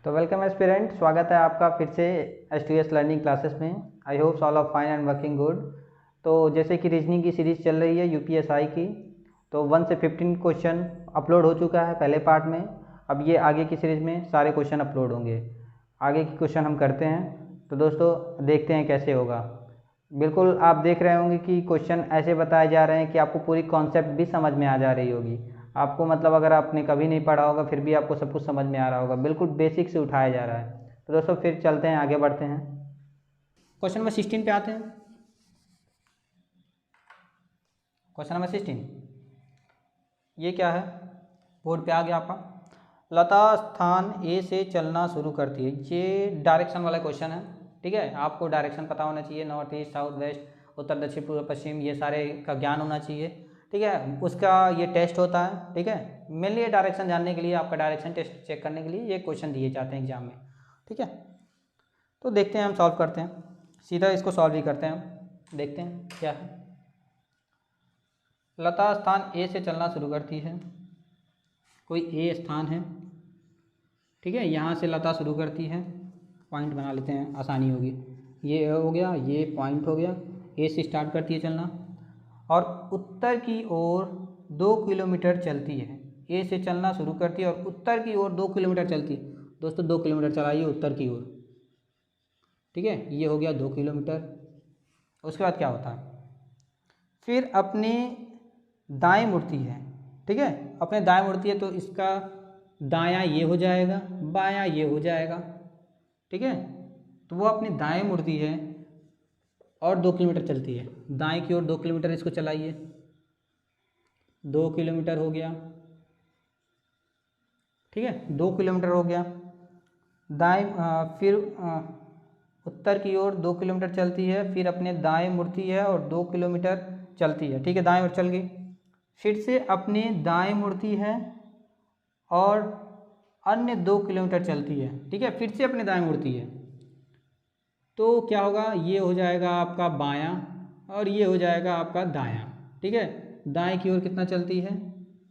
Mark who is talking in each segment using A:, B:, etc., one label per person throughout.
A: तो welcome aspirant, स्वागत है आपका फिर से एस लर्निंग क्लासेस में। I hope all of fine and working good. तो जैसे कि रीजनिंग की सीरीज़ चल रही है यूपीएसआई की, तो 1 से 15 क्वेश्चन अपलोड हो चुका है पहले पार्ट में। अब ये आगे की सीरीज़ में सारे क्वेश्चन अपलोड होंगे। आगे के क्वेश्चन हम करते हैं, तो दोस्तों देखते हैं कैसे होगा। बिल्कुल आप देख रहे होंगे कि क्वेश्चन ऐसे बताए जा रहे हैं कि आपको पूरी कॉन्सेप्ट भी समझ में आ जा रही होगी। आपको मतलब अगर आपने कभी नहीं पढ़ा होगा फिर भी आपको सब कुछ समझ में आ रहा होगा, बिल्कुल बेसिक से उठाया जा रहा है। तो दोस्तों फिर चलते हैं, आगे बढ़ते हैं। क्वेश्चन नंबर 16 पे आते हैं। क्वेश्चन नंबर 16 ये क्या है, बोर्ड पे आ गया आपका। लता स्थान ए से चलना शुरू करती है। ये डायरेक्शन वाला क्वेश्चन है, ठीक है। आपको डायरेक्शन पता होना चाहिए, नॉर्थ ईस्ट, साउथ वेस्ट, उत्तर दक्षिण पूर्व पश्चिम, ये सारे का ज्ञान होना चाहिए, ठीक है। उसका ये टेस्ट होता है, ठीक है। मेनली ये डायरेक्शन जानने के लिए, आपका डायरेक्शन टेस्ट चेक करने के लिए ये क्वेश्चन दिए जाते हैं एग्जाम में, ठीक है। तो देखते हैं, हम सॉल्व करते हैं, सीधा इसको सॉल्व ही करते हैं हम। देखते हैं क्या है। लता स्थान ए से चलना शुरू करती है। कोई ए स्थान है, ठीक है। यहाँ से लता शुरू करती है, पॉइंट बना लेते हैं, आसानी होगी। ये हो गया, ये पॉइंट हो गया। ए से स्टार्ट करती है चलना और उत्तर की ओर 2 किलोमीटर चलती है। ए से चलना शुरू करती है और उत्तर की ओर 2 किलोमीटर चलती है। दोस्तों 2 किलोमीटर चलाइए उत्तर की ओर, ठीक है। ये हो गया 2 किलोमीटर। उसके बाद क्या होता है, फिर अपने दाएं मुड़ती है, ठीक है। अपने दाएं मुड़ती है तो इसका दायां ये हो जाएगा, बायां ये हो जाएगा, ठीक है। तो वो अपनी दाएं मुड़ती है और 2 किलोमीटर चलती है। दाएं की ओर 2 किलोमीटर इसको चलाइए, 2 किलोमीटर हो गया, ठीक है। 2 किलोमीटर हो गया। दाएं फिर उत्तर की ओर 2 किलोमीटर चलती है, फिर अपने दाएं मुड़ती है और 2 किलोमीटर चलती है, ठीक है। दाएं ओर चल गई, फिर से अपने दाएं मुड़ती है और अन्य 2 किलोमीटर चलती है, ठीक है। फिर से अपने दाएं मुड़ती है तो क्या होगा, ये हो जाएगा आपका बायां और ये हो जाएगा आपका दायां, ठीक है। दाएं की ओर कितना चलती है,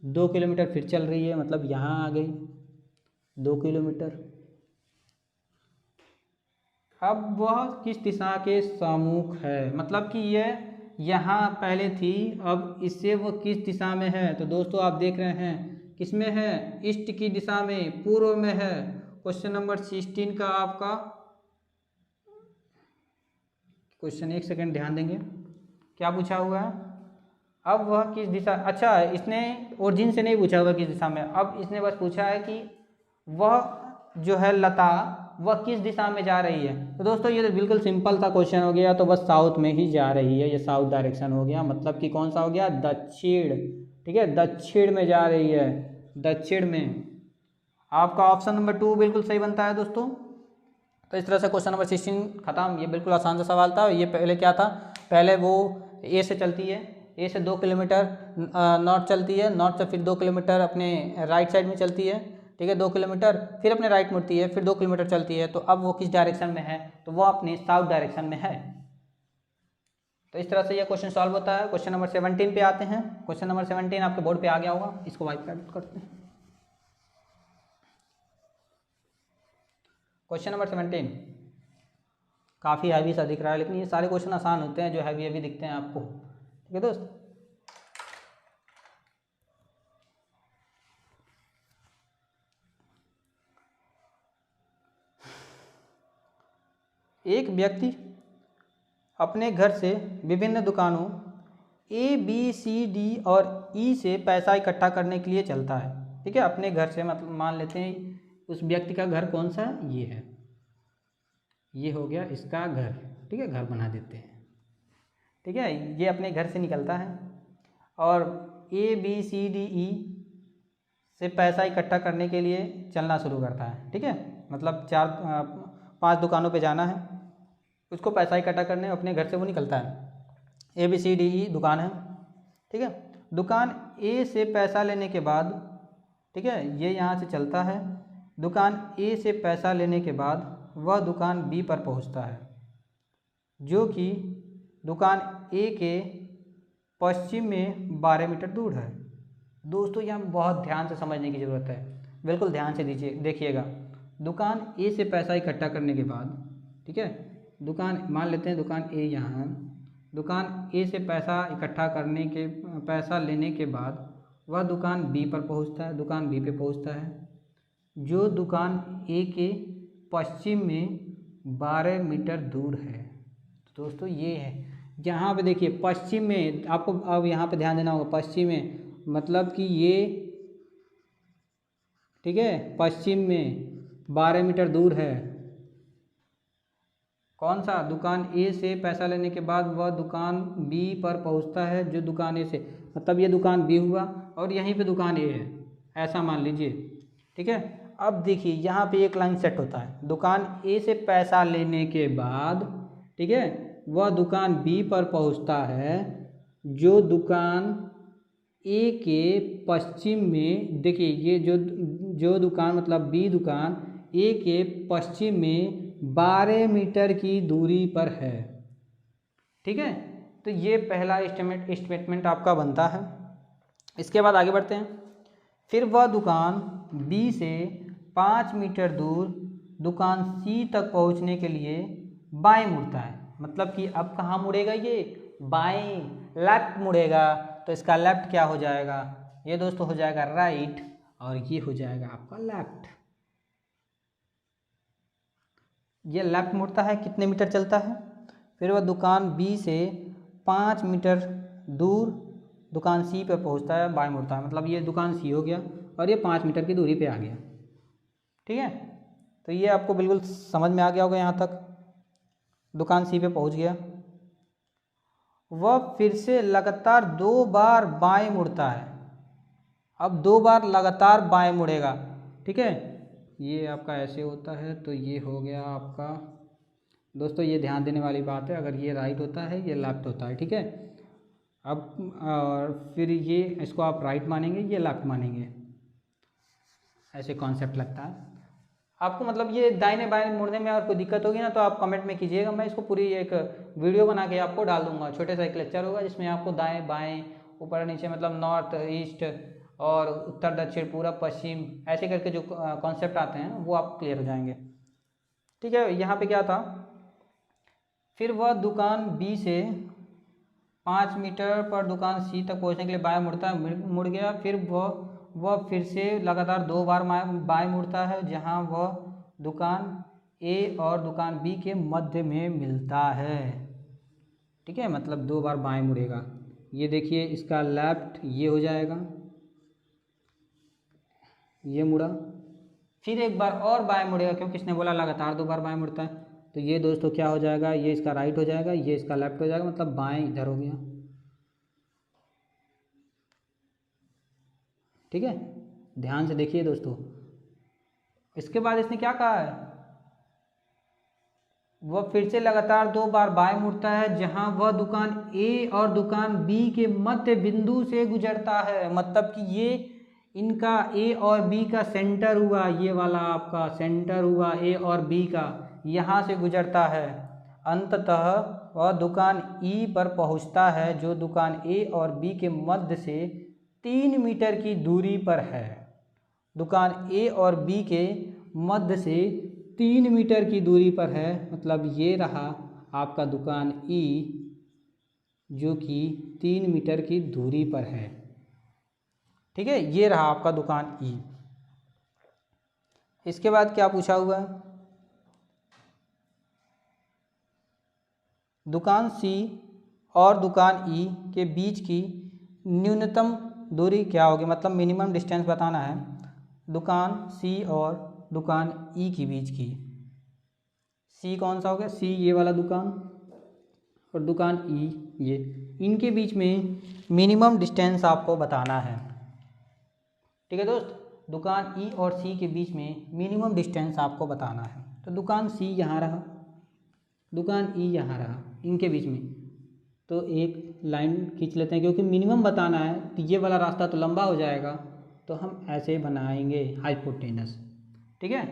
A: 2 किलोमीटर फिर चल रही है, मतलब यहाँ आ गई 2 किलोमीटर। अब वह किस दिशा के सम्मुख है, मतलब कि यह यहाँ पहले थी, अब इससे वो किस दिशा में है। तो दोस्तों आप देख रहे हैं किस में है, ईस्ट की दिशा में, पूर्व में है। क्वेश्चन नंबर 16 का आपका क्वेश्चन, एक सेकंड ध्यान देंगे, क्या पूछा हुआ है। अब वह किस दिशा, अच्छा इसने ओरिजिन से नहीं पूछा हुआ किस दिशा में, अब इसने बस पूछा है कि वह जो है लता वह किस दिशा में जा रही है। तो दोस्तों ये तो बिल्कुल सिंपल सा क्वेश्चन हो गया, तो बस साउथ में ही जा रही है, ये साउथ डायरेक्शन हो गया, मतलब कि कौन सा हो गया, दक्षिण, ठीक है। दक्षिण में जा रही है, दक्षिण में। आपका ऑप्शन नंबर 2 बिल्कुल सही बनता है दोस्तों। तो इस तरह से क्वेश्चन नंबर 16 खत्म। ये बिल्कुल आसान सा सवाल था। ये पहले क्या था, पहले वो ए से चलती है, ए से 2 किलोमीटर नॉर्थ चलती है, नॉर्थ से फिर 2 किलोमीटर अपने राइट साइड में चलती है, ठीक है। 2 किलोमीटर फिर अपने राइट मुड़ती है, फिर 2 किलोमीटर चलती है। तो अब वो किस डायरेक्शन में है, तो वो अपने साउथ डायरेक्शन में है। तो इस तरह से ये क्वेश्चन सॉल्व होता है। क्वेश्चन नंबर 17 पे आते हैं। क्वेश्चन नंबर 17 आपके बोर्ड पे आ गया होगा, इसको वाइप आउट करते हैं। क्वेश्चन नंबर 17 काफ़ी हैवी सा दिख रहा है, लेकिन ये सारे क्वेश्चन आसान होते हैं जो हैवी हैवी दिखते हैं आपको, ठीक है दोस्त। एक व्यक्ति अपने घर से विभिन्न दुकानों ए बी सी डी और ई से पैसा इकट्ठा करने के लिए चलता है, ठीक है। अपने घर से, मतलब मान लेते हैं उस व्यक्ति का घर कौन सा है, ये है, ये हो गया इसका घर, ठीक है। घर बना देते हैं, ठीक है। ये अपने घर से निकलता है और A B C D E से पैसा इकट्ठा करने के लिए चलना शुरू करता है, ठीक है। मतलब 4-5 दुकानों पे जाना है, उसको पैसा इकट्ठा करने अपने घर से वो निकलता है। A B C D E दुकान है, ठीक है। दुकान ए से पैसा लेने के बाद, ठीक है, ये यहाँ से चलता है। दुकान ए से पैसा लेने के बाद वह दुकान बी पर पहुँचता है, जो कि दुकान ए के पश्चिम में 12 मीटर दूर है। दोस्तों यहाँ बहुत ध्यान से समझने की ज़रूरत है, बिल्कुल ध्यान से दीजिए, देखिएगा। दुकान ए से पैसा इकट्ठा करने के बाद, ठीक है, दुकान मान लेते हैं दुकान ए यहाँ है, दुकान ए से पैसा इकट्ठा करने के पैसा लेने के बाद वह दुकान बी पर पहुँचता है, दुकान बी पे पहुँचता है, जो दुकान ए के पश्चिम में 12 मीटर दूर है। तो दोस्तों ये है, यहाँ पे देखिए पश्चिम में, आपको अब यहाँ पे ध्यान देना होगा, पश्चिम में मतलब कि ये, ठीक है, पश्चिम में 12 मीटर दूर है। कौन सा? दुकान ए से पैसा लेने के बाद वह दुकान बी पर पहुंचता है, जो दुकान ए से, मतलब ये दुकान बी हुआ और यहीं पे दुकान ए है, ऐसा मान लीजिए, ठीक है। अब देखिए यहाँ पे एक लाइन सेट होता है, दुकान ए से पैसा लेने के बाद, ठीक है, वह दुकान बी पर पहुंचता है, जो दुकान ए के पश्चिम में, देखिए ये जो दुकान मतलब बी दुकान ए के पश्चिम में 12 मीटर की दूरी पर है, ठीक है। तो ये पहला स्टेटमेंट आपका बनता है। इसके बाद आगे बढ़ते हैं। फिर वह दुकान बी से 5 मीटर दूर दुकान सी तक पहुंचने के लिए बाएं मुड़ता है, मतलब कि अब कहाँ मुड़ेगा? ये बाएं, लेफ्ट मुड़ेगा। तो इसका लेफ्ट क्या हो जाएगा? ये दोस्तों हो जाएगा राइट, और ये हो जाएगा आपका लेफ्ट। ये लेफ्ट मुड़ता है, कितने मीटर चलता है? फिर वह दुकान बी से 5 मीटर दूर दुकान सी पर पहुंचता है, बाएं मुड़ता है, मतलब ये दुकान सी हो गया और ये 5 मीटर की दूरी पे आ गया, ठीक है। तो ये आपको बिल्कुल समझ में आ गया होगा यहाँ तक। दुकान सी पे पहुंच गया, वह फिर से लगातार 2 बार बाएं मुड़ता है। अब 2 बार लगातार बाएं मुड़ेगा, ठीक है। ये आपका ऐसे होता है, तो ये हो गया आपका, दोस्तों ये ध्यान देने वाली बात है, अगर ये राइट होता है ये लेफ्ट होता है, ठीक है। अब और फिर ये इसको आप राइट मानेंगे, ये लेफ्ट मानेंगे, ऐसे कॉन्सेप्ट लगता है आपको। मतलब ये दाहिने बाएं मुड़ने में और कोई दिक्कत होगी ना तो आप कमेंट में कीजिएगा, मैं इसको पूरी एक वीडियो बना के आपको डाल दूंगा। छोटे सा एक लेक्चर होगा जिसमें आपको दाएं बाएं, ऊपर नीचे, मतलब नॉर्थ ईस्ट और उत्तर दक्षिण, पूरब पश्चिम, ऐसे करके जो कॉन्सेप्ट आते हैं वो आप क्लियर हो जाएंगे, ठीक है। यहाँ पे क्या था? फिर वह दुकान बी से 5 मीटर पर दुकान सी तक पहुँचने के लिए बाएं मुड़ता है, मुड़ गया। फिर वह फिर से लगातार 2 बार बाएं मुड़ता है, जहां वह दुकान ए और दुकान बी के मध्य में मिलता है, ठीक है, मतलब 2 बार बाएं मुड़ेगा। ये देखिए इसका लेफ्ट ये हो जाएगा, ये मुड़ा, फिर एक बार और बाएं मुड़ेगा, क्योंकि इसने बोला लगातार 2 बार बाएं मुड़ता है। तो ये दोस्तों क्या हो जाएगा? ये इसका राइट हो जाएगा, ये इसका लेफ्ट हो जाएगा, मतलब बाएं इधर हो गया, ठीक है। ध्यान से देखिए दोस्तों। इसके बाद इसने क्या कहा है? वह फिर से लगातार 2 बार बाएं मुड़ता है, जहां वह दुकान ए और दुकान बी के मध्य बिंदु से गुजरता है, मतलब कि ये इनका ए और बी का सेंटर हुआ, ये वाला आपका सेंटर हुआ ए और बी का, यहाँ से गुजरता है। अंततः वह दुकान ई पर पहुँचता है, जो दुकान ए और बी के मध्य से 3 मीटर की दूरी पर है। दुकान ए और बी के मध्य से 3 मीटर की दूरी पर है, मतलब ये रहा आपका दुकान ई, जो कि 3 मीटर की दूरी पर है, ठीक है। ये रहा आपका दुकान ई। इसके बाद क्या पूछा हुआ है? दुकान सी और दुकान ई के बीच की न्यूनतम दूरी क्या होगी, मतलब मिनिमम डिस्टेंस बताना है दुकान सी और दुकान ई के बीच की। सी कौन सा हो गया? सी ये वाला दुकान, और दुकान ई ये, इनके बीच में मिनिमम डिस्टेंस आपको बताना है, ठीक है दोस्त। दुकान ई और सी के बीच में मिनिमम डिस्टेंस आपको बताना है। तो दुकान सी यहाँ रहा, दुकान ई यहाँ रहा, इनके बीच में तो एक लाइन खींच लेते हैं, क्योंकि मिनिमम बताना है। तो ये वाला रास्ता तो लंबा हो जाएगा, तो हम ऐसे बनाएंगे हाइपोटेनस, ठीक है।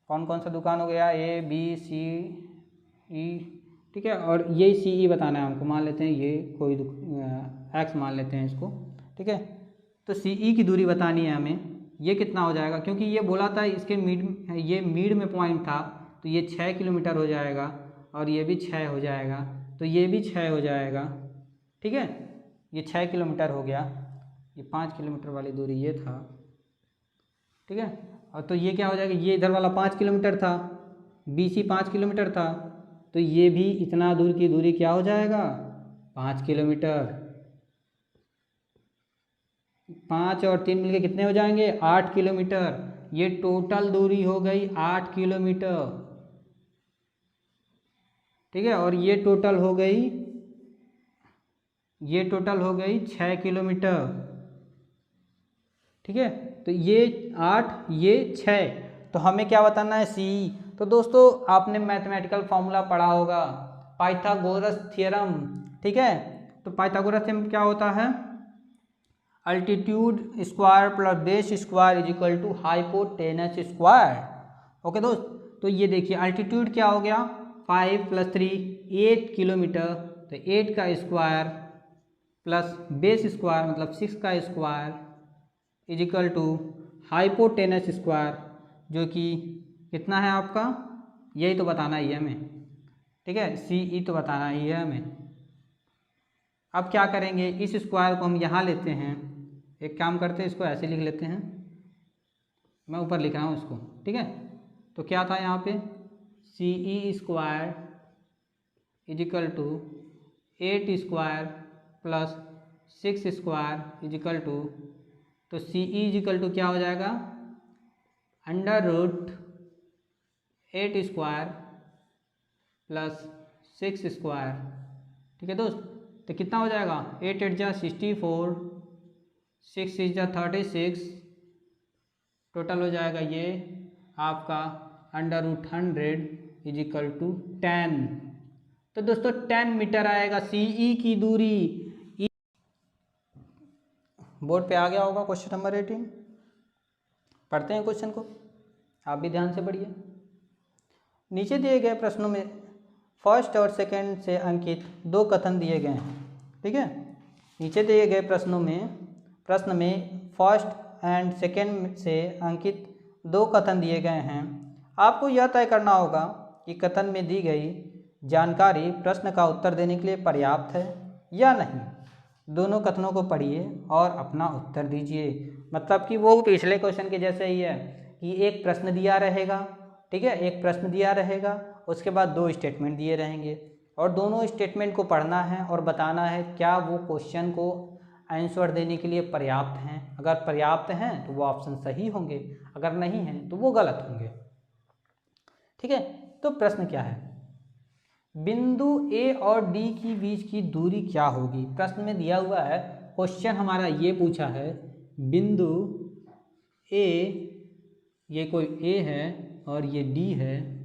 A: कौन कौन सा दुकान हो गया? ए बी सी ई, ठीक है। और ये सी ई बताना है हमको, मान लेते हैं ये कोई एक्स मान लेते हैं इसको, ठीक है। तो सी ई की दूरी बतानी है हमें, ये कितना हो जाएगा, क्योंकि ये बोला था इसके ये मिड में पॉइंट था, तो ये 6 किलोमीटर हो जाएगा और ये भी 6 हो जाएगा, तो ये भी 6 हो जाएगा। ठीक है, ये 6 किलोमीटर हो गया, ये 5 किलोमीटर वाली दूरी ये था। ठीक है, और तो ये क्या हो जाएगा, ये इधर वाला 5 किलोमीटर था, BC 5 किलोमीटर था, तो ये भी इतना दूर की दूरी क्या हो जाएगा, 5 किलोमीटर। 5 और 3 मिलके कितने हो जाएंगे, 8 किलोमीटर। ये टोटल दूरी हो गई 8 किलोमीटर। ठीक है, और ये टोटल हो गई 6 किलोमीटर। ठीक है, तो ये 8 ये 6, तो हमें क्या बताना है, सी। तो दोस्तों आपने मैथमेटिकल फॉर्मूला पढ़ा होगा, पाइथागोरस थ्योरम। ठीक है, तो पाइथागोरस थ्योरम क्या होता है, altitude square plus base square is equal to hypotenuse square. Okay दोस्त, तो ये देखिए अल्टीट्यूड क्या हो गया, 5 + 3 8 किलोमीटर, तो 8 का स्क्वायर प्लस बेस स्क्वायर मतलब 6 का square is equal to hypotenuse square, जो कि कितना है आपका, यही तो बताना ही है हमें। ठीक है, CE तो बताना ही है हमें। अब क्या करेंगे, इस स्क्वायर को हम यहाँ लेते हैं, एक काम करते हैं इसको ऐसे लिख लेते हैं, मैं ऊपर लिख रहा हूँ इसको। ठीक है, तो क्या था यहाँ पे, CE square is equal to 8 square plus 6 square is equal to, तो CE इज इक्वल टू क्या हो जाएगा, √8 स्क्वायर प्लस 6 स्क्वायर। ठीक है दोस्त, तो कितना हो जाएगा, 8 8 जा 64, 6 6 जा 36, टोटल हो जाएगा ये आपका √100 इज इक्वल टू 10। तो दोस्तों 10 मीटर आएगा CE की दूरी। बोर्ड पे आ गया होगा क्वेश्चन नंबर 18। पढ़ते हैं क्वेश्चन को, आप भी ध्यान से पढ़िए। नीचे दिए गए प्रश्नों में फर्स्ट और सेकंड से अंकित 2 कथन दिए गए हैं। ठीक है, नीचे दिए गए प्रश्न में फर्स्ट एंड सेकंड से अंकित 2 कथन दिए गए हैं। आपको यह तय करना होगा कि कथन में दी गई जानकारी प्रश्न का उत्तर देने के लिए पर्याप्त है या नहीं। दोनों कथनों को पढ़िए और अपना उत्तर दीजिए। मतलब कि वो पिछले क्वेश्चन के जैसे ही है कि एक प्रश्न दिया रहेगा, ठीक है, एक प्रश्न दिया रहेगा, उसके बाद 2 स्टेटमेंट दिए रहेंगे और दोनों स्टेटमेंट को पढ़ना है और बताना है क्या वो क्वेश्चन को आंसर देने के लिए पर्याप्त हैं। अगर पर्याप्त हैं तो वो ऑप्शन सही होंगे, अगर नहीं हैं तो वो गलत होंगे। ठीक है, तो प्रश्न क्या है, बिंदु A और D की बीच की दूरी क्या होगी। प्रश्न में दिया हुआ है, क्वेश्चन हमारा ये पूछा है, बिंदु A, ये कोई A है और ये D है,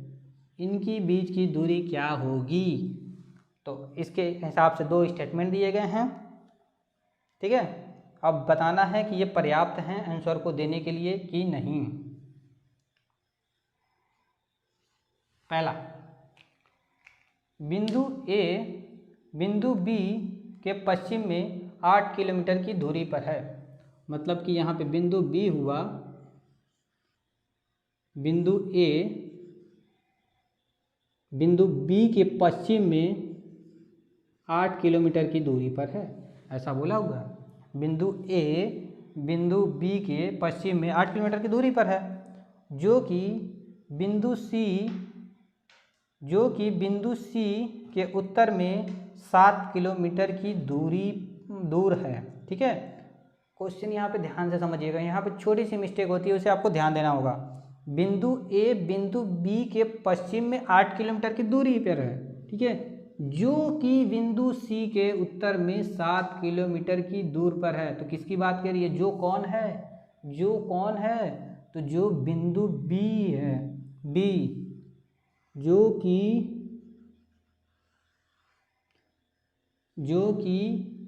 A: इनकी बीच की दूरी क्या होगी। तो इसके हिसाब से 2 स्टेटमेंट दिए गए हैं। ठीक है, अब बताना है कि ये पर्याप्त हैं आंसर को देने के लिए कि नहीं। पहला, बिंदु A बिंदु B के पश्चिम में 8 किलोमीटर की दूरी पर है। मतलब कि यहाँ पे बिंदु B हुआ, बिंदु A बिंदु B के पश्चिम में 8 किलोमीटर की दूरी पर है, ऐसा बोला हुआ है। बिंदु A बिंदु B के पश्चिम में 8 किलोमीटर की दूरी पर है, जो कि बिंदु C के उत्तर में 7 किलोमीटर की दूर है। ठीक है, क्वेश्चन यहाँ पे ध्यान से समझिएगा, यहाँ पे छोटी सी मिस्टेक होती है, उसे आपको ध्यान देना होगा। बिंदु A बिंदु B के पश्चिम में 8 किलोमीटर की दूरी पर है, ठीक है, जो कि बिंदु C के उत्तर में 7 किलोमीटर की दूर पर है। तो किसकी बात कर रही है, जो कौन है, तो जो बिंदु B है, B, जो कि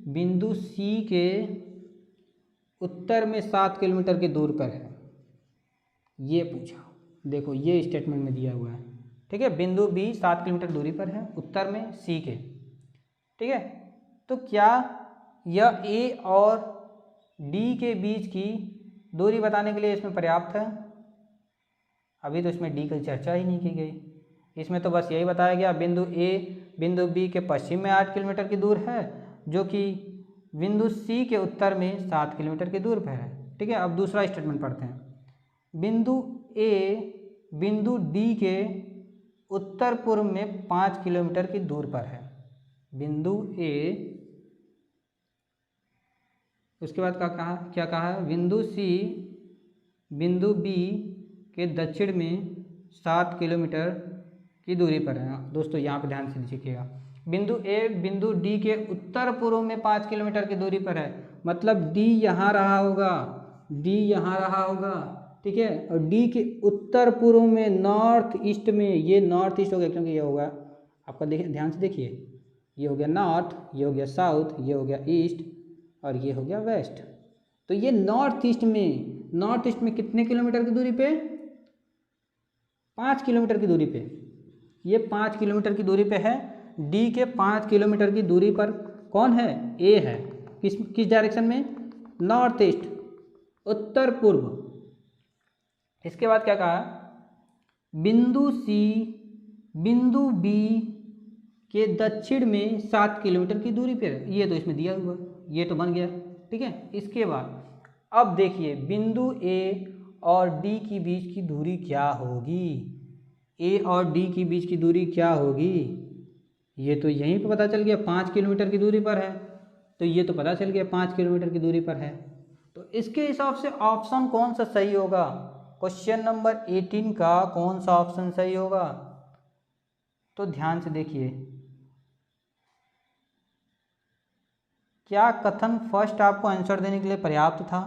A: बिंदु C के उत्तर में 7 किलोमीटर की दूर पर है, ये पूछा। देखो ये स्टेटमेंट में दिया हुआ है। ठीक है, बिंदु B 7 किलोमीटर दूरी पर है उत्तर में C के। ठीक है, तो क्या यह A और D के बीच की दूरी बताने के लिए इसमें पर्याप्त है। अभी तो इसमें डी की चर्चा ही नहीं की गई। इसमें तो बस यही बताया गया बिंदु ए बिंदु बी के पश्चिम में 8 किलोमीटर की दूर है, जो कि बिंदु सी के उत्तर में 7 किलोमीटर की दूर पर है। ठीक है, अब दूसरा स्टेटमेंट पढ़ते हैं। बिंदु ए बिंदु डी के उत्तर पूर्व में 5 किलोमीटर की दूर पर है। बिंदु ए, उसके बाद क्या कहा है, बिंदु सी बिंदु बी के दक्षिण में 7 किलोमीटर की दूरी पर है। दोस्तों यहाँ पर ध्यान से लिखिएगा, बिंदु ए बिंदु डी के उत्तर पूर्व में 5 किलोमीटर की दूरी पर है, मतलब डी यहाँ रहा होगा, डी यहाँ रहा होगा। ठीक है, और डी के उत्तर पूर्व में नॉर्थ ईस्ट में, ये नॉर्थ ईस्ट हो गया क्योंकि ये होगा आपका, देखिए ध्यान से देखिए, ये हो गया नॉर्थ, ये हो गया साउथ, ये हो गया ईस्ट और ये हो गया वेस्ट। तो ये नॉर्थ ईस्ट में कितने किलोमीटर की दूरी पे, 5 किलोमीटर की दूरी पे, ये 5 किलोमीटर की दूरी पे है। डी के 5 किलोमीटर की दूरी पर कौन है, ए है। किस डायरेक्शन में, नॉर्थ ईस्ट, उत्तर पूर्व। इसके बाद क्या कहा, बिंदु सी बिंदु बी के दक्षिण में 7 किलोमीटर की दूरी पर, ये तो इसमें दिया हुआ, ये तो बन गया। ठीक है, इसके बाद अब देखिए बिंदु ए और डी की बीच की दूरी क्या होगी, ए और डी की बीच की दूरी क्या होगी, ये तो यहीं पे पता चल गया 5 किलोमीटर की दूरी पर है, तो ये तो पता चल गया 5 किलोमीटर की दूरी पर है। तो इसके हिसाब से ऑप्शन कौन सा सही होगा, क्वेश्चन नंबर 18 का कौन सा ऑप्शन सही होगा। तो ध्यान से देखिए, क्या कथन फर्स्ट आपको आंसर देने के लिए पर्याप्त था,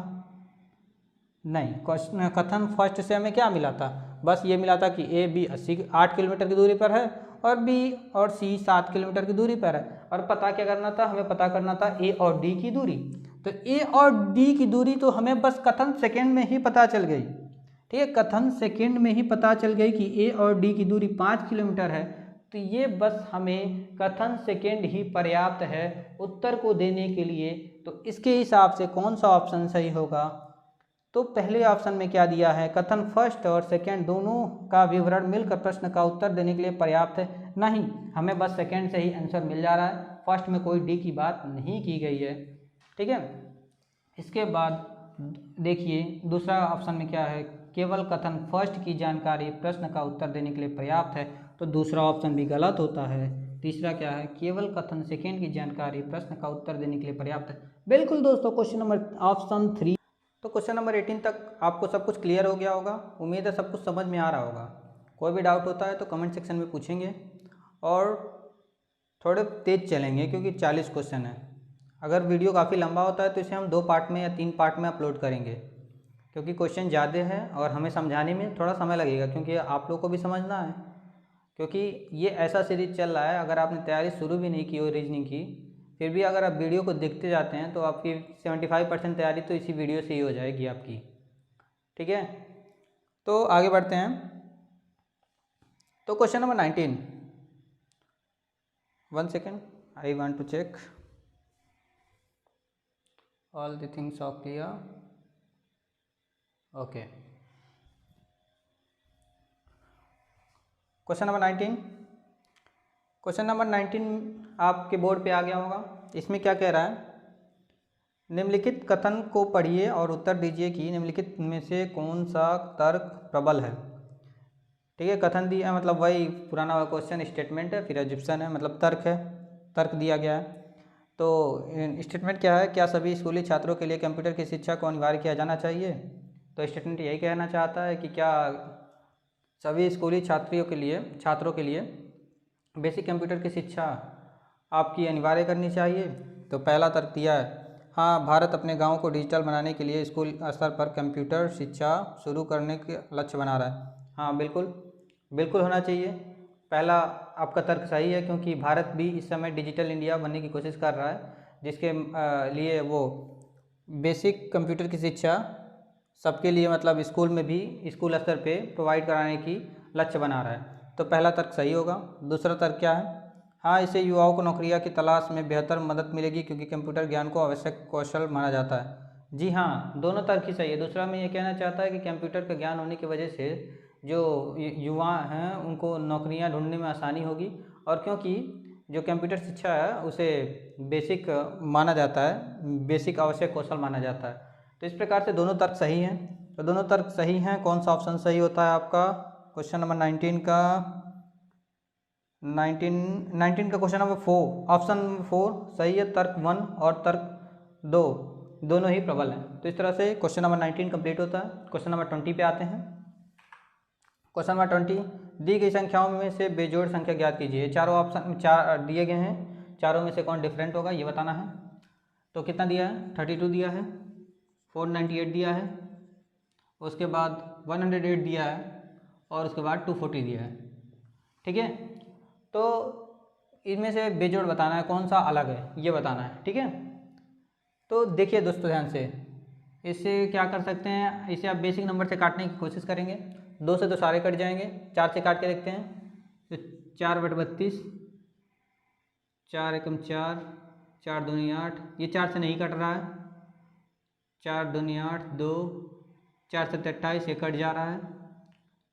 A: नहीं। क्वेश्चन कथन फर्स्ट से हमें क्या मिला था, बस ये मिला था कि ए बी 8 किलोमीटर की दूरी पर है और बी और सी 7 किलोमीटर की दूरी पर है। और पता क्या करना था, हमें पता करना था ए और डी की दूरी। तो ए और डी की दूरी तो हमें बस कथन सेकंड में ही पता चल गई। ठीक है, कथन सेकंड में ही पता चल गई कि ए और डी की दूरी 5 किलोमीटर है। तो ये बस हमें कथन सेकंड ही पर्याप्त है उत्तर को देने के लिए। तो इसके हिसाब से कौन सा ऑप्शन सही होगा, तो पहले ऑप्शन में क्या दिया है, कथन फर्स्ट और सेकंड दोनों का विवरण मिलकर प्रश्न का उत्तर देने के लिए पर्याप्त है। नहीं, हमें बस सेकंड से ही आंसर मिल जा रहा है, फर्स्ट में कोई डी की बात नहीं की गई है। ठीक है, इसके बाद देखिए दूसरा ऑप्शन में क्या है, केवल कथन फर्स्ट की जानकारी प्रश्न का उत्तर देने के लिए पर्याप्त है, तो दूसरा ऑप्शन भी गलत होता है। तीसरा क्या है, केवल कथन सेकंड की जानकारी प्रश्न का उत्तर देने के लिए पर्याप्त है। बिल्कुल दोस्तों, क्वेश्चन नंबर ऑप्शन 3। तो क्वेश्चन नंबर 18 तक आपको सब कुछ क्लियर हो गया होगा, उम्मीद है सब कुछ समझ में आ रहा होगा। कोई भी डाउट होता है तो कमेंट सेक्शन में पूछेंगे और थोड़े तेज़ चलेंगे क्योंकि 40 क्वेश्चन है। अगर वीडियो काफ़ी लंबा होता है तो इसे हम 2 पार्ट में या 3 पार्ट में अपलोड करेंगे, क्योंकि क्वेश्चन ज़्यादा है और हमें समझाने में थोड़ा समय लगेगा, क्योंकि आप लोग को भी समझना है। क्योंकि ये ऐसा सीरीज चल रहा है, अगर आपने तैयारी शुरू भी नहीं की हो रीजनिंग की, फिर भी अगर आप वीडियो को देखते जाते हैं तो आपकी 75% तैयारी तो इसी वीडियो से ही हो जाएगी आपकी। ठीक है, तो आगे बढ़ते हैं। तो question number 19, 1 second, I want to check all the things are clear. Okay, question number 19। Question number 19 आपके बोर्ड पे आ गया होगा। इसमें क्या कह रहा है, निम्नलिखित कथन को पढ़िए और उत्तर दीजिए कि निम्नलिखित में से कौन सा तर्क प्रबल है। ठीक है, कथन दिया मतलब वही पुराना वाला क्वेश्चन, स्टेटमेंट है फिर एजुप्शन है, मतलब तर्क है, तर्क दिया गया है। तो स्टेटमेंट क्या है, क्या सभी स्कूली छात्रों के लिए कंप्यूटर की शिक्षा को अनिवार्य किया जाना चाहिए। तो स्टेटमेंट यही कहना चाहता है कि क्या सभी स्कूली छात्रों के लिए बेसिक कंप्यूटर की शिक्षा आपकी अनिवार्य करनी चाहिए। तो पहला तर्क दिया है, हाँ, भारत अपने गाँव को डिजिटल बनाने के लिए स्कूल स्तर पर कंप्यूटर शिक्षा शुरू करने के लक्ष्य बना रहा है। हाँ, बिल्कुल होना चाहिए। पहला आपका तर्क सही है, क्योंकि भारत भी इस समय डिजिटल इंडिया बनने की कोशिश कर रहा है, जिसके लिए वो बेसिक कंप्यूटर की शिक्षा सबके लिए, मतलब स्कूल में भी स्कूल स्तर पे प्रोवाइड कराने की लक्ष्य बना रहा है। तो पहला तर्क सही होगा। दूसरा तर्क क्या है, हाँ, इससे युवाओं को नौकरियां की तलाश में बेहतर मदद मिलेगी, क्योंकि कंप्यूटर ज्ञान को आवश्यक कौशल माना जाता है। जी हाँ, दोनों तर्क ही सही है। दूसरा मैं ये कहना चाहता है कि कंप्यूटर का ज्ञान होने की वजह से जो युवा हैं उनको नौकरियां ढूंढने में आसानी होगी, और क्योंकि जो कंप्यूटर शिक्षा है उसे बेसिक माना जाता है, बेसिक आवश्यक कौशल माना जाता है। तो इस प्रकार से दोनों तर्क सही हैं। तो दोनों तर्क सही हैं। कौन सा ऑप्शन सही होता है आपका? क्वेश्चन नंबर 19 का 19 का क्वेश्चन नंबर 4, ऑप्शन नंबर 4 सही है। तर्क 1 और तर्क 2 दोनों ही प्रबल हैं। तो इस तरह से क्वेश्चन नंबर 19 कंप्लीट होता है। क्वेश्चन नंबर 20 पे आते हैं। क्वेश्चन नंबर 20, दी गई संख्याओं में से बेजोड़ संख्या ज्ञात कीजिए। चारों ऑप्शन चार दिए गए हैं, चारों में से कौन डिफरेंट होगा ये बताना है। तो कितना दिया है? 32 दिया है, 498 दिया है, उसके बाद 108 दिया है, और उसके बाद 240 दिया है। ठीक है, तो इनमें से बेजोड़ बताना है, कौन सा अलग है ये बताना है। ठीक है, तो देखिए दोस्तों ध्यान से, इससे क्या कर सकते हैं, इसे आप बेसिक नंबर से काटने की कोशिश करेंगे। 2 से तो सारे कट जाएंगे, 4 से काट के देखते हैं। तो 4/32, 4 एकम 4, 4 दूनी 8, ये 4 से नहीं कट रहा है। 4 दूनी 8, 2, 4 से 28, ये कट जा रहा है।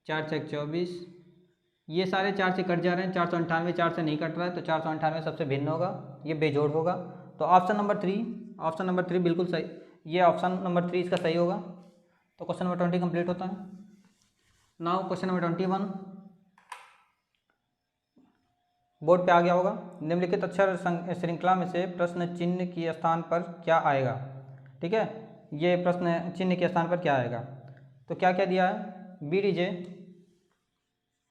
A: 4 से 24, ये सारे 4 से कट जा रहे हैं। 498 4 से नहीं कट रहा है, तो 498 सबसे भिन्न होगा, ये बेजोड़ होगा। तो ऑप्शन नंबर 3 बिल्कुल सही, ये ऑप्शन नंबर 3 इसका सही होगा। तो क्वेश्चन नंबर 20 कंप्लीट होता है। नाउ क्वेश्चन नंबर 21 बोर्ड पे आ गया होगा। निम्नलिखित अक्षर श्रृंखला में से प्रश्न चिन्ह के स्थान पर क्या आएगा? ठीक है, ये प्रश्न चिन्ह के स्थान पर क्या आएगा? तो क्या क्या दिया है? BDJ,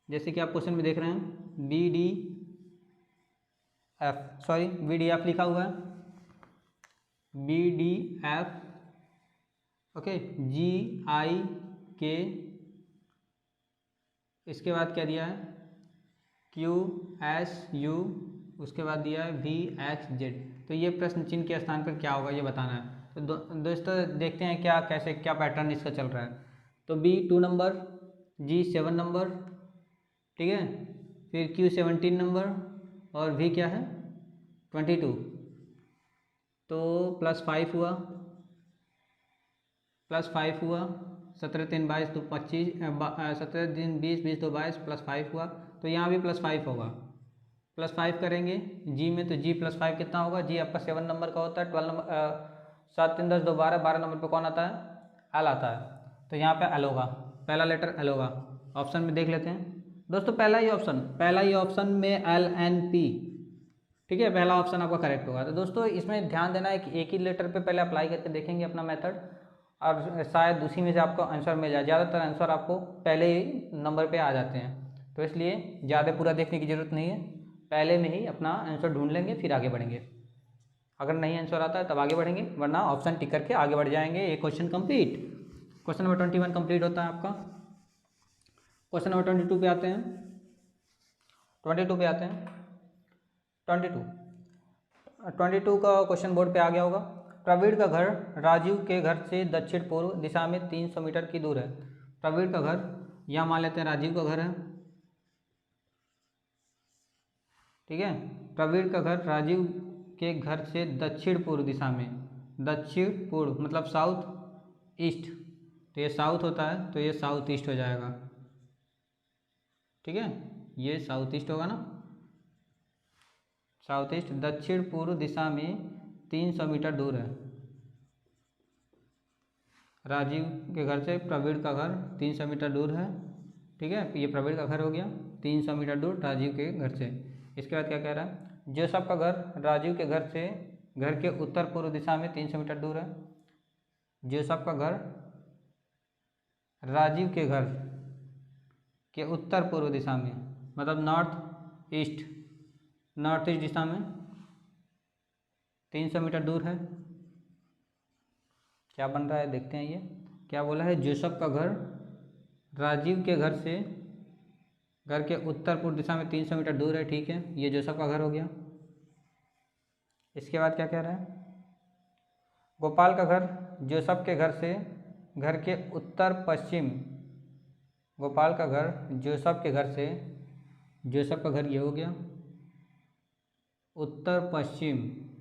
A: जैसे कि आप क्वेश्चन में देख रहे हैं, BDF लिखा हुआ है, BDF, ओके, GIK, इसके बाद क्या दिया है? QSU, उसके बाद दिया है VXZ। तो ये प्रश्न चिन्ह के स्थान पर क्या होगा ये बताना है। तो दोस्तों देखते हैं क्या कैसे क्या पैटर्न इसका चल रहा है। तो B 2 नंबर, G 7 नंबर, ठीक है, फिर Q 17 नंबर, और V क्या है? 22। तो +5 हुआ, +5 हुआ, 17 3 22 तो 25, 17 दिन 20 20 तो 22, +5 हुआ। तो यहाँ भी +5 होगा, +5 करेंगे जी में। तो G +5 कितना होगा? G आपका 7 नंबर का होता है। 12 नंबर 7 3 10 2 12 नंबर पे कौन आता है? L आता है। तो यहाँ पे L होगा, पहला लेटर L होगा। ऑप्शन में देख लेते हैं दोस्तों, पहला ही ऑप्शन में LNP, ठीक है, पहला ऑप्शन आपका करेक्ट होगा। तो दोस्तों इसमें ध्यान देना है कि एक ही लेटर पे पहले अप्लाई करके देखेंगे अपना मेथड, और शायद उसी में से आपको आंसर मिल जाए। ज़्यादातर आंसर आपको पहले ही नंबर पे आ जाते हैं, तो इसलिए ज़्यादा पूरा देखने की ज़रूरत नहीं है, पहले में ही अपना आंसर ढूंढ लेंगे, फिर आगे बढ़ेंगे। अगर नहीं आंसर आता है तब आगे बढ़ेंगे, वरना ऑप्शन टिक करके आगे बढ़ जाएंगे। ये question complete, question number 21 complete होता है आपका। क्वेश्चन नंबर 22 पे आते हैं। 22 का क्वेश्चन बोर्ड पे आ गया होगा। प्रवीण का घर राजीव के घर से दक्षिण पूर्व दिशा में 300 मीटर की दूर है। प्रवीण का घर, यहाँ मान लेते हैं राजीव का घर है, ठीक है। प्रवीण का घर राजीव के घर से दक्षिण पूर्व दिशा में, दक्षिण पूर्व मतलब साउथ ईस्ट, तो ये साउथ होता है, तो ये साउथ ईस्ट हो जाएगा, ठीक है, ये साउथ ईस्ट होगा ना, साउथ ईस्ट। दक्षिण पूर्व दिशा में 300 मीटर दूर है राजीव के घर से। प्रवीण का घर 300 मीटर दूर है, ठीक है, ये प्रवीण का घर हो गया 300 मीटर दूर राजीव के घर से। इसके बाद क्या कह रहा है? जोसेफ का घर राजीव के घर से घर के उत्तर पूर्व दिशा में 300 मीटर दूर है। जोसेफ का घर राजीव के घर के उत्तर पूर्व दिशा में, मतलब नॉर्थ ईस्ट दिशा में 300 मीटर दूर है। क्या बन रहा है देखते हैं, ये क्या बोला है? जोसेफ का घर राजीव के घर से घर के उत्तर पूर्व दिशा में 300 मीटर दूर है, ठीक है, ये जोसेफ का घर हो गया। इसके बाद क्या कह रहा है? गोपाल का घर जोसेफ के घर से घर के उत्तर पश्चिम, गोपाल का घर जोसेफ के घर से, जोसेफ का घर ये हो गया उत्तर पश्चिम,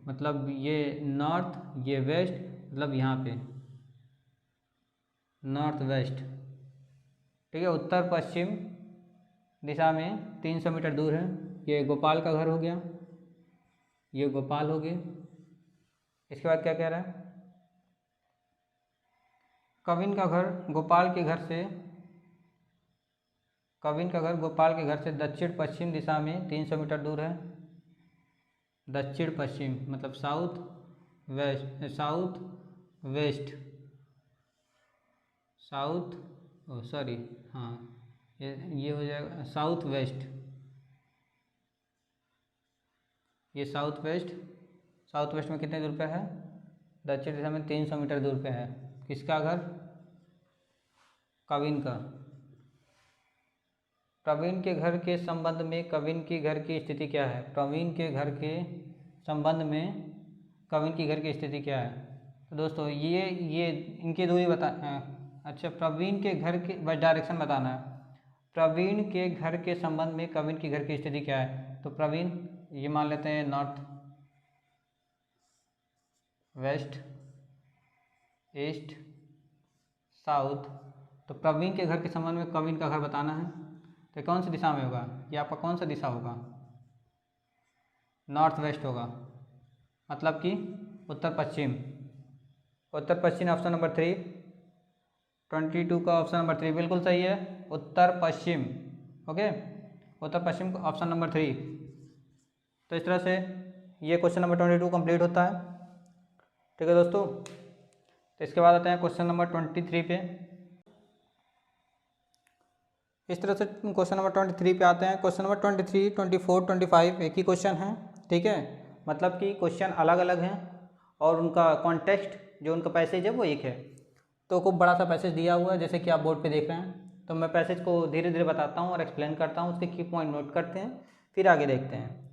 A: मतलब ये नॉर्थ, ये वेस्ट, मतलब यहाँ पे नॉर्थ वेस्ट, ठीक है, उत्तर पश्चिम दिशा में 300 मीटर दूर है। ये गोपाल का घर हो गया, ये गोपाल हो गया। इसके बाद क्या कह रहा है, कविन का घर गोपाल के घर से, कविन का घर गोपाल के घर से दक्षिण पश्चिम दिशा में 300 मीटर दूर है। दक्षिण पश्चिम मतलब south west, south west, south, oh sorry, हाँ ये हो जाएगा साउथ वेस्ट, ये साउथ वेस्ट, साउथ वेस्ट में कितने दूर पे है, दक्षिण दिशा में 300 मीटर दूर पे है। किसका घर, कविन का। प्रवीण के घर के संबंध में कविन के घर की स्थिति क्या है, प्रवीण के घर के संबंध में कविन की घर की स्थिति क्या है। तो दोस्तों ये इनकी दूरी बता, अच्छा प्रवीण के घर के बस डायरेक्शन बताना है। प्रवीण के घर के संबंध में कविन की घर की स्थिति क्या है, तो प्रवीण ये मान लेते हैं नॉर्थ वेस्ट ईस्ट साउथ। तो प्रवीण के घर के संबंध में कविन का घर बताना है, तो कौन सी दिशा में होगा, ये आपका कौन सा दिशा होगा, नॉर्थ वेस्ट होगा, मतलब कि उत्तर पश्चिम। उत्तर पश्चिम ऑप्शन नंबर 3, 22 का ऑप्शन नंबर 3 बिल्कुल सही है, उत्तर पश्चिम। ओके, उत्तर पश्चिम ऑप्शन नंबर 3। तो इस तरह से ये क्वेश्चन नंबर 22 कंप्लीट होता है। ठीक है दोस्तों, तो इसके बाद आते हैं क्वेश्चन नंबर 23 पे। इस तरह से क्वेश्चन नंबर 23 पे आते हैं। क्वेश्चन नंबर 23, 24, 25 एक ही क्वेश्चन है, ठीक है, मतलब कि क्वेश्चन अलग अलग हैं और उनका कॉन्टेक्स्ट जो उनका पैसेज है वो एक है। तो खूब बड़ा सा पैसेज दिया हुआ है जैसे कि आप बोर्ड पे देख रहे हैं। तो मैं पैसेज को धीरे धीरे बताता हूँ और एक्सप्लेन करता हूँ, उसके की पॉइंट नोट करते हैं, फिर आगे देखते हैं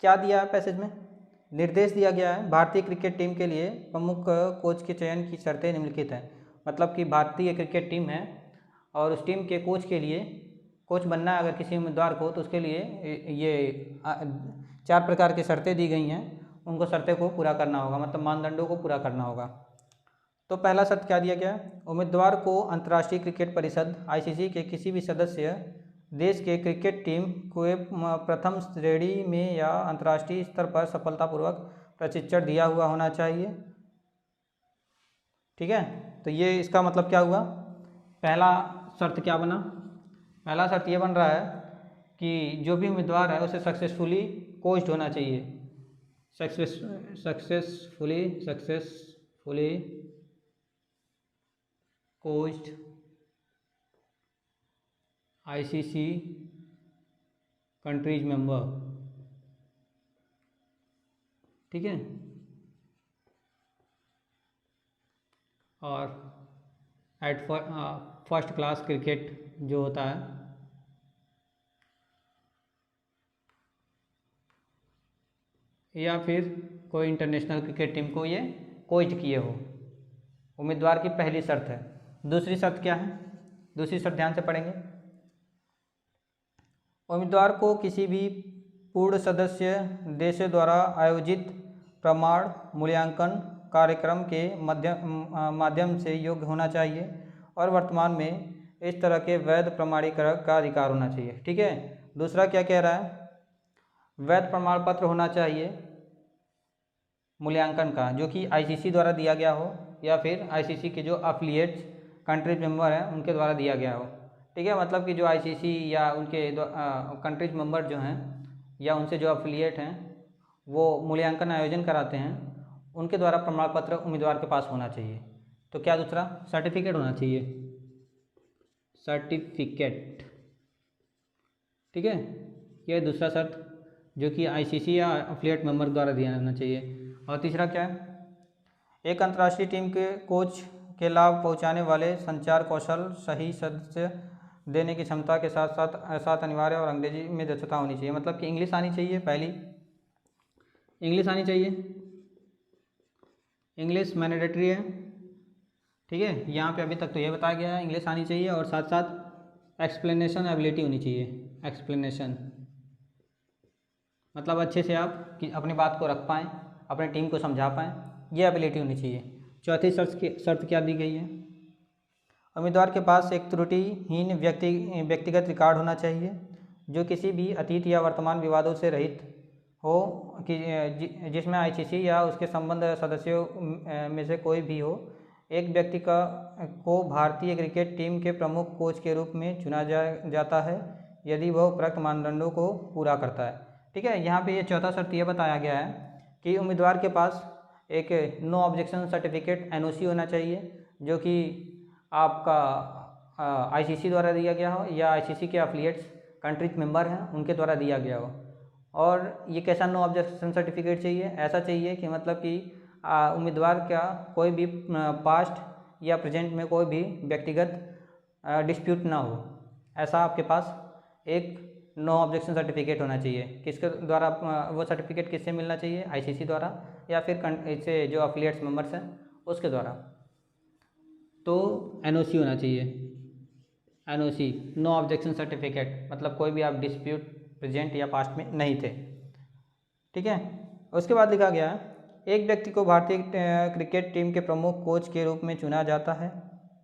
A: क्या दिया है पैसेज में। निर्देश दिया गया है, भारतीय क्रिकेट टीम के लिए प्रमुख कोच के चयन की शर्तें निम्नलिखित हैं। मतलब कि भारतीय क्रिकेट टीम है और उस टीम के कोच के लिए, कोच बनना है अगर किसी उम्मीदवार को, तो उसके लिए ये 4 प्रकार की शर्तें दी गई हैं, उनको शर्तें को पूरा करना होगा, मतलब मानदंडों को पूरा करना होगा। तो पहला शर्त क्या दिया गया, उम्मीदवार को अंतर्राष्ट्रीय क्रिकेट परिषद आईसीसी के किसी भी सदस्य देश के क्रिकेट टीम को प्रथम श्रेणी में या अंतर्राष्ट्रीय स्तर पर सफलतापूर्वक प्रशिक्षण दिया हुआ होना चाहिए। ठीक है, तो ये इसका मतलब क्या हुआ, पहला शर्त क्या बना, पहला शर्त ये बन रहा है कि जो भी उम्मीदवार है उसे सक्सेसफुली कोच्ड होना चाहिए, successfully coached ICC countries member. ठीक है, और एट फर्स्ट क्लास क्रिकेट जो होता है, या फिर कोई इंटरनेशनल क्रिकेट टीम को ये कोच किए हो, उम्मीदवार की पहली शर्त है। दूसरी शर्त क्या है, दूसरी शर्त ध्यान से पढ़ेंगे, उम्मीदवार को किसी भी पूर्ण सदस्य देश द्वारा आयोजित प्रमाण मूल्यांकन कार्यक्रम के माध्यम से योग्य होना चाहिए और वर्तमान में इस तरह के वैध प्रमाणीकरण का अधिकार होना चाहिए। ठीक है, दूसरा क्या कह रहा है, वैध प्रमाण पत्र होना चाहिए मूल्यांकन का जो कि आईसीसी द्वारा दिया गया हो या फिर आईसीसी के जो अफिलिएट्स कंट्रीज मेंबर हैं उनके द्वारा दिया गया हो। ठीक है, मतलब कि जो आईसीसी या उनके कंट्रीज मेंबर जो हैं या उनसे जो अफिलिएट हैं वो मूल्यांकन आयोजन कराते हैं, उनके द्वारा प्रमाण पत्र उम्मीदवार के पास होना चाहिए। तो क्या दूसरा सर्टिफिकेट होना चाहिए, सर्टिफिकेट। ठीक है, यह दूसरा शर्त जो कि आईसीसी या अफिलिएट मेंबर द्वारा दिया जाना चाहिए। और तीसरा क्या है, एक अंतर्राष्ट्रीय टीम के कोच के लाभ पहुंचाने वाले संचार कौशल सही सदस्य देने की क्षमता के साथ अनिवार्य और अंग्रेजी में दक्षता होनी चाहिए। मतलब कि इंग्लिश आनी चाहिए, पहली इंग्लिश आनी चाहिए, इंग्लिश मैंडेटरी है। ठीक है, यहाँ पे अभी तक तो ये बताया गया है, इंग्लिश आनी चाहिए और साथ साथ एक्सप्लेनेशन एबिलिटी होनी चाहिए। एक्सप्लेनेशन मतलब अच्छे से आप कि अपनी बात को रख पाएँ, अपने टीम को समझा पाएँ, ये एबिलिटी होनी चाहिए। चौथी शर्त क्या दी गई है, उम्मीदवार के पास एक त्रुटिहीन व्यक्तिगत रिकॉर्ड होना चाहिए जो किसी भी अतीत या वर्तमान विवादों से रहित हो, कि जिसमें आईसीसी या उसके संबंध सदस्यों में से कोई भी हो। एक व्यक्ति को भारतीय क्रिकेट टीम के प्रमुख कोच के रूप में चुना जाता है यदि वह उपरोक्त मानदंडों को पूरा करता है। ठीक है, यहाँ पे ये चौथा शर्त ये बताया गया है कि उम्मीदवार के पास एक नो ऑब्जेक्शन सर्टिफिकेट NOC होना चाहिए जो कि आपका आईसीसी द्वारा दिया गया हो या आईसीसी के एफिलिएट्स कंट्रीज मेंबर हैं उनके द्वारा दिया गया हो। और ये कैसा नो ऑब्जेक्शन सर्टिफिकेट चाहिए? ऐसा चाहिए कि मतलब कि उम्मीदवार का कोई भी पास्ट या प्रेजेंट में कोई भी व्यक्तिगत डिस्प्यूट ना हो, ऐसा आपके पास एक नो ऑब्जेक्शन सर्टिफिकेट होना चाहिए। किसके द्वारा वो सर्टिफिकेट किससे मिलना चाहिए? आईसीसी द्वारा या फिर इससे जो एफिलिएट्स मेंबर्स हैं उसके द्वारा। तो NOC होना चाहिए, NOC नो ऑब्जेक्शन सर्टिफिकेट, मतलब कोई भी आप डिस्प्यूट प्रेजेंट या पास्ट में नहीं थे। ठीक है, उसके बाद लिखा गया है एक व्यक्ति को भारतीय क्रिकेट टीम के प्रमुख कोच के रूप में चुना जाता है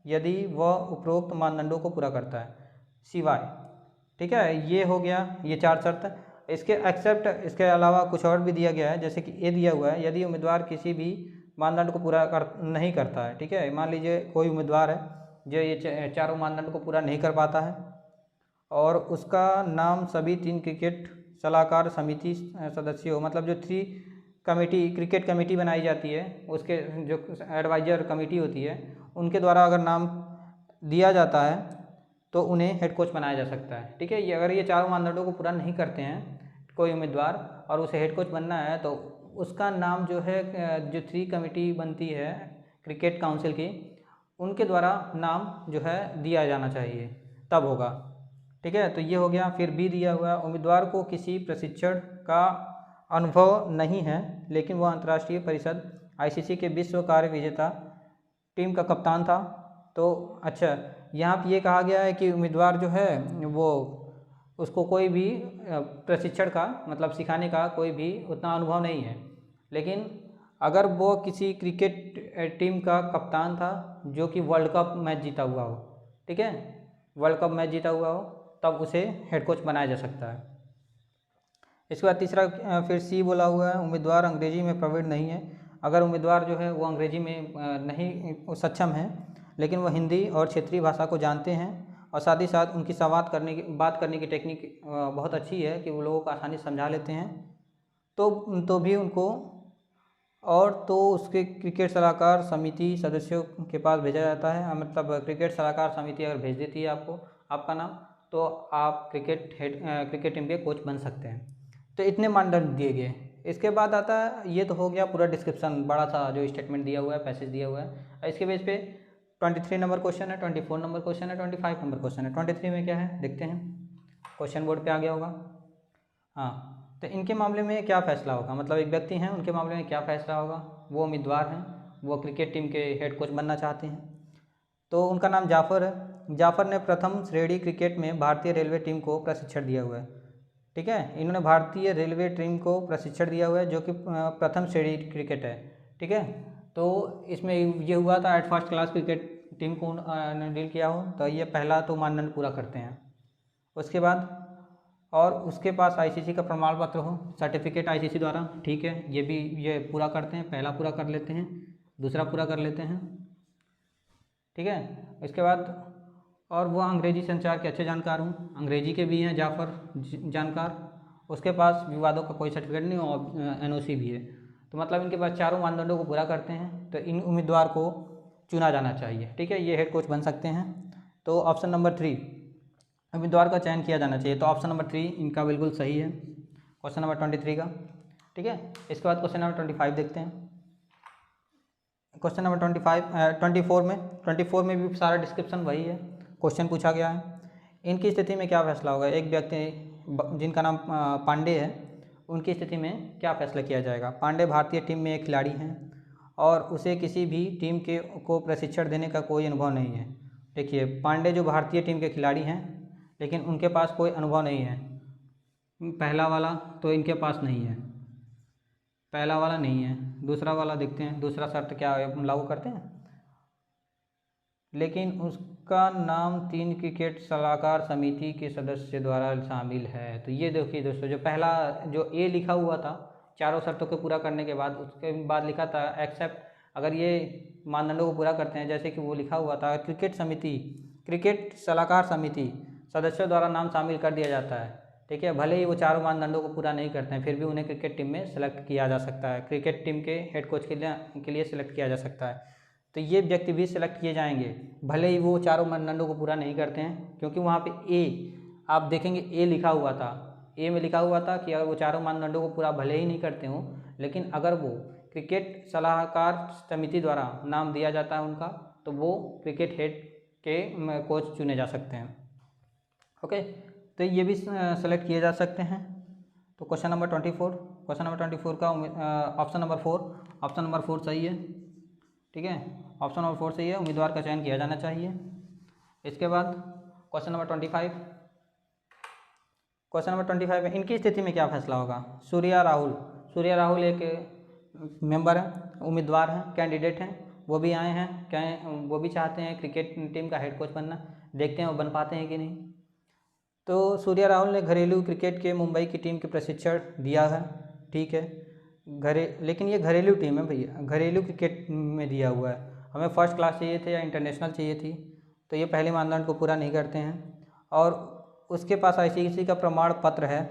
A: यदि वह उपरोक्त मानदंडों को पूरा करता है सिवाय। ठीक है, ये हो गया, ये 4 शर्त। इसके एक्सेप्ट इसके अलावा कुछ और भी दिया गया है, जैसे कि ये दिया हुआ है यदि उम्मीदवार किसी भी मानदंड को पूरा नहीं करता है। ठीक है, मान लीजिए कोई उम्मीदवार है जो ये चारों मानदंड को पूरा नहीं कर पाता है और उसका नाम सभी 3 क्रिकेट सलाहकार समिति सदस्य हो, मतलब जो 3 क्रिकेट कमेटी बनाई जाती है उसके जो एडवाइजर कमेटी होती है उनके द्वारा अगर नाम दिया जाता है तो उन्हें हेड कोच बनाया जा सकता है। ठीक है, ये अगर ये चारों मानदंडों को पूरा नहीं करते हैं कोई उम्मीदवार और उसे हेड कोच बनना है तो उसका नाम जो है जो 3 कमेटी बनती है क्रिकेट काउंसिल की उनके द्वारा नाम जो है दिया जाना चाहिए, तब होगा। ठीक है, तो ये हो गया। फिर भी दिया हुआ उम्मीदवार को किसी प्रशिक्षण का अनुभव नहीं है लेकिन वह अंतर्राष्ट्रीय परिषद आईसीसी के विश्व कार्य विजेता टीम का कप्तान था। तो अच्छा, यहाँ पे ये कहा गया है कि उम्मीदवार जो है वो उसको कोई भी प्रशिक्षण का मतलब सिखाने का कोई भी उतना अनुभव नहीं है, लेकिन अगर वो किसी क्रिकेट टीम का कप्तान था जो कि वर्ल्ड कप मैच जीता हुआ हो, ठीक है, वर्ल्ड कप मैच जीता हुआ हो, तब उसे हेड कोच बनाया जा सकता है। इसके बाद तीसरा फिर C बोला हुआ है उम्मीदवार अंग्रेजी में प्रवीण नहीं है। अगर उम्मीदवार जो है वो अंग्रेजी में नहीं सक्षम है लेकिन वह हिंदी और क्षेत्रीय भाषा को जानते हैं और साथ ही साथ उनकी बात करने की टेक्निक बहुत अच्छी है कि वो लोगों को आसानी से समझा लेते हैं, तो भी उनको तो उसके क्रिकेट सलाहकार समिति सदस्यों के पास भेजा जाता है। मतलब क्रिकेट सलाहकार समिति अगर भेज देती है आपका नाम तो आप क्रिकेट टीम के कोच बन सकते हैं। तो इतने मानदंड दिए गए। इसके बाद आता है, ये तो हो गया पूरा डिस्क्रिप्शन, बड़ा सा जो स्टेटमेंट दिया हुआ है, पैसेज दिया हुआ है। इसके बेस पे 23 नंबर क्वेश्चन है, 24 नंबर क्वेश्चन है, 25 नंबर क्वेश्चन है। 23 में क्या है देखते हैं, क्वेश्चन बोर्ड पे आ गया होगा। हाँ, तो इनके मामले में क्या फैसला होगा, मतलब एक व्यक्ति हैं उनके मामले में क्या फैसला होगा। वो उम्मीदवार हैं, वो क्रिकेट टीम के हेड कोच बनना चाहते हैं। तो उनका नाम जाफ़र है। जाफ़र ने प्रथम श्रेणी क्रिकेट में भारतीय रेलवे टीम को प्रशिक्षण दिया हुआ है। ठीक है, इन्होंने भारतीय रेलवे टीम को प्रशिक्षण दिया हुआ है जो कि प्रथम श्रेणी क्रिकेट है। ठीक है, तो इसमें ये हुआ था at first class cricket team को डील किया हो, तो ये पहला तो मानदंड पूरा करते हैं। उसके बाद और उसके पास आईसीसी का प्रमाण पत्र हो, सर्टिफिकेट आईसीसी द्वारा। ठीक है, ये पूरा करते हैं, पहला पूरा कर लेते हैं, दूसरा पूरा कर लेते हैं। ठीक है, इसके बाद और वह अंग्रेजी संचार के अच्छे जानकार हूँ, अंग्रेजी के भी हैं जाफ़र जानकार। उसके पास विवादों का कोई सर्टिफिकेट नहीं और NOC भी है। तो मतलब इनके पास चारों मानदंडों को पूरा करते हैं, तो इन उम्मीदवार को चुना जाना चाहिए। ठीक है, ये हेड कोच बन सकते हैं। तो ऑप्शन नंबर 3 उम्मीदवार का चयन किया जाना चाहिए। तो ऑप्शन नंबर 3 इनका बिल्कुल सही है, क्वेश्चन नंबर 23 का। ठीक है, इसके बाद क्वेश्चन नंबर 25 देखते हैं। क्वेश्चन नंबर 24 में भी सारा डिस्क्रिप्शन वही है। क्वेश्चन पूछा गया है, इनकी स्थिति में क्या फैसला होगा। एक व्यक्ति जिनका नाम पांडे है, उनकी स्थिति में क्या फैसला किया जाएगा। पांडे भारतीय टीम में एक खिलाड़ी हैं और उसे किसी भी टीम को प्रशिक्षण देने का कोई अनुभव नहीं है। देखिए, पांडे जो भारतीय टीम के खिलाड़ी हैं लेकिन उनके पास कोई अनुभव नहीं है। पहला वाला तो इनके पास नहीं है, पहला वाला नहीं है। दूसरा वाला देखते हैं, दूसरा शर्त क्या लागू करते हैं। लेकिन उसका नाम 3 क्रिकेट सलाहकार समिति के सदस्य द्वारा शामिल है। तो ये देखिए दोस्तों, जो पहला जो ए लिखा हुआ था चारों शर्तों को पूरा करने के बाद, उसके बाद लिखा था एक्सेप्ट, अगर ये मानदंडों को पूरा करते हैं, जैसे कि वो लिखा हुआ था क्रिकेट सलाहकार समिति सदस्यों द्वारा नाम शामिल कर दिया जाता है। ठीक है, भले ही वो चारों मानदंडों को पूरा नहीं करते हैं, फिर भी उन्हें क्रिकेट टीम में सेलेक्ट किया जा सकता है, क्रिकेट टीम के हेड कोच के लिए सेलेक्ट किया जा सकता है। तो ये व्यक्ति भी सिलेक्ट किए जाएंगे भले ही वो चारों मानदंडों को पूरा नहीं करते हैं, क्योंकि वहाँ पे ए आप देखेंगे ए लिखा हुआ था, ए में लिखा हुआ था कि अगर वो चारों मानदंडों को पूरा भले ही नहीं करते हों, लेकिन अगर वो क्रिकेट सलाहकार समिति द्वारा नाम दिया जाता है उनका, तो वो क्रिकेट हेड के कोच चुने जा सकते हैं। ओके, तो ये भी सेलेक्ट किए जा सकते हैं। तो क्वेश्चन नंबर 24 का ऑप्शन नंबर 4 सही है। ठीक है, ऑप्शन नंबर 4 सही है, उम्मीदवार का चयन किया जाना चाहिए। इसके बाद क्वेश्चन नंबर 25 में इनकी स्थिति में क्या फैसला होगा। सूर्या राहुल एक मेंबर है, उम्मीदवार हैं, कैंडिडेट हैं, वो भी आए हैं, वो भी चाहते हैं क्रिकेट टीम का हेड कोच बनना। देखते हैं वो बन पाते हैं कि नहीं। तो सूर्या राहुल ने घरेलू क्रिकेट के मुंबई की टीम के प्रशिक्षण दिया है। ठीक है, लेकिन ये घरेलू टीम है भैया, घरेलू क्रिकेट में दिया हुआ है। हमें फर्स्ट क्लास चाहिए थे या इंटरनेशनल चाहिए थी, तो ये पहले मानदंड को पूरा नहीं करते हैं। और उसके पास ICC का प्रमाण पत्र है।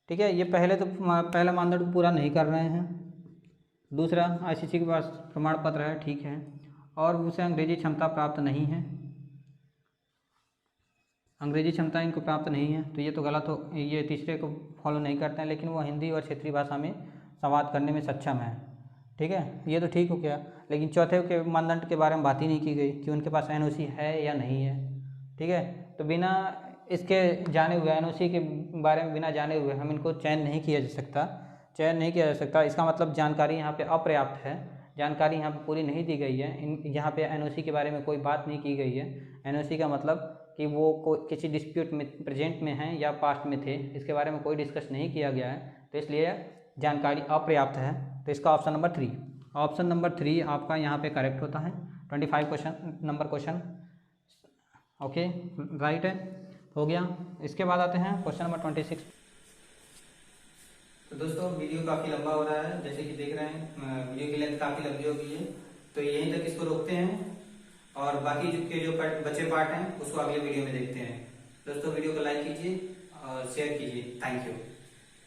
A: ठीक है, ये पहले मानदंड को पूरा नहीं कर रहे हैं। दूसरा, ICC के पास प्रमाण पत्र है, ठीक है, और उसे अंग्रेजी क्षमता प्राप्त नहीं है, अंग्रेजी क्षमता इनको प्राप्त नहीं है, तो ये तो गलत हो। ये तीसरे को फॉलो नहीं करते हैं, लेकिन वो हिंदी और क्षेत्रीय भाषा में संवाद करने में सक्षम है। ठीक है, ये तो ठीक हो गया, लेकिन चौथे के मानदंड के बारे में बात ही नहीं की गई कि उनके पास NOC है या नहीं है। ठीक है, तो बिना इसके जाने हुए, NOC के बारे में बिना जाने हुए हम इनको चयन नहीं किया जा सकता। इसका मतलब जानकारी यहाँ पे अपर्याप्त है, जानकारी यहाँ पे पूरी नहीं दी गई है। यहाँ पे NOC के बारे में कोई बात नहीं की गई है। NOC का मतलब कि वो किसी डिस्प्यूट में प्रेजेंट में हैं या पास्ट में थे, इसके बारे में कोई डिस्कस नहीं किया गया है, तो इसलिए जानकारी अपर्याप्त है। तो इसका ऑप्शन नंबर 3 आपका यहाँ पे करेक्ट होता है। 25 क्वेश्चन ओके, राइट है, हो गया। इसके बाद आते हैं क्वेश्चन नंबर 26। तो दोस्तों वीडियो काफ़ी लंबा हो रहा है, जैसे कि देख रहे हैं वीडियो की लेंथ काफ़ी लंबी हो गई है, तो यहीं तक इसको रोकते हैं और बाकी जो बचे पार्ट हैं उसको अगले वीडियो में देखते हैं। दोस्तों वीडियो को लाइक कीजिए और शेयर कीजिए। Thank you.